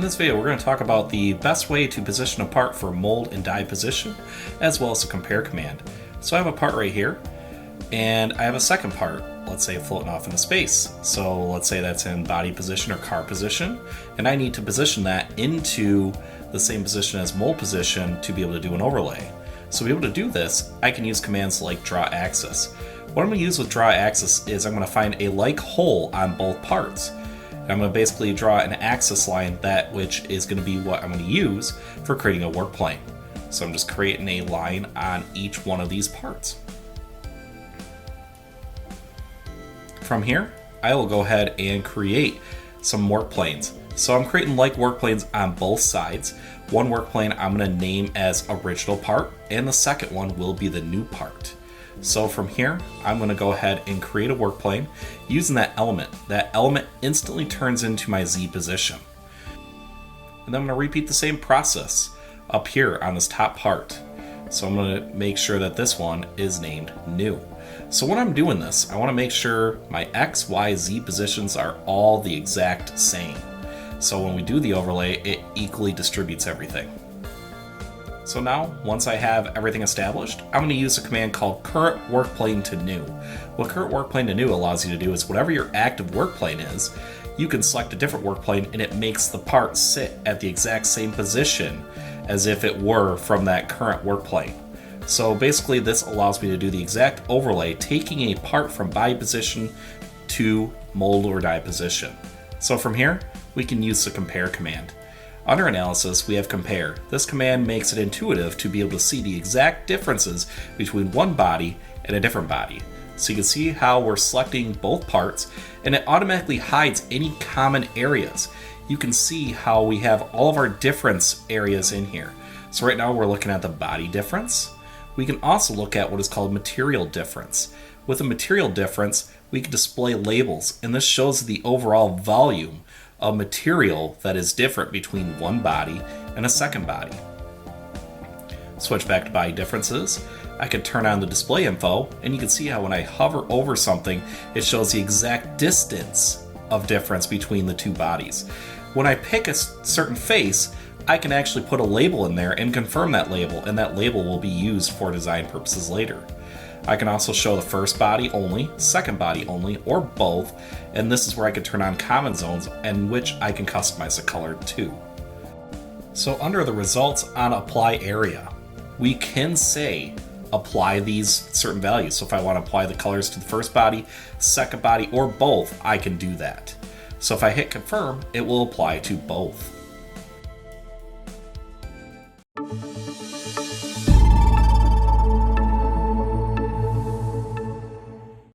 this video, we're going to talk about the best way to position a part for mold and die position, as well as a compare command. So I have a part right here, and I have a second part, let's say floating off into space. So let's say that's in body position or car position, and I need to position that into the same position as mold position to be able to do an overlay. So to be able to do this, I can use commands like draw axis. What I'm going to use with draw axis is I'm going to find a like hole on both parts. I'm going to basically draw an axis line, that which is going to be what I'm going to use for creating a work plane. So I'm just creating a line on each one of these parts. From here, I will go ahead and create some work planes. So I'm creating like work planes on both sides. One work plane I'm going to name as original part, and the second one will be the new part. So from here, I'm going to go ahead and create a work plane using that element. That element instantly turns into my Z position. And then I'm going to repeat the same process up here on this top part. So I'm going to make sure that this one is named new. So when I'm doing this, I want to make sure my X, Y, Z positions are all the exact same. So when we do the overlay, it equally distributes everything. So now, once I have everything established, I'm going to use a command called current workplane to new. What current workplane to new allows you to do is whatever your active workplane is, you can select a different workplane and it makes the part sit at the exact same position as if it were from that current workplane. So basically this allows me to do the exact overlay, taking a part from body position to mold or die position. So from here, we can use the compare command. Under analysis, we have compare. This command makes it intuitive to be able to see the exact differences between one body and a different body. So you can see how we're selecting both parts, and it automatically hides any common areas. You can see how we have all of our difference areas in here. So right now we're looking at the body difference. We can also look at what is called material difference. With a material difference, we can display labels, and this shows the overall volume of material that is different between one body and a second body. Switch back to body differences. I can turn on the display info, and you can see how when I hover over something, it shows the exact distance of difference between the two bodies. When I pick a certain face, I can actually put a label in there and confirm that label, and that label will be used for design purposes later. I can also show the first body only, second body only, or both, and this is where I can turn on common zones, and which I can customize the color too. So under the results on apply area, we can say apply these certain values. So if I want to apply the colors to the first body, second body, or both, I can do that. So if I hit confirm, it will apply to both.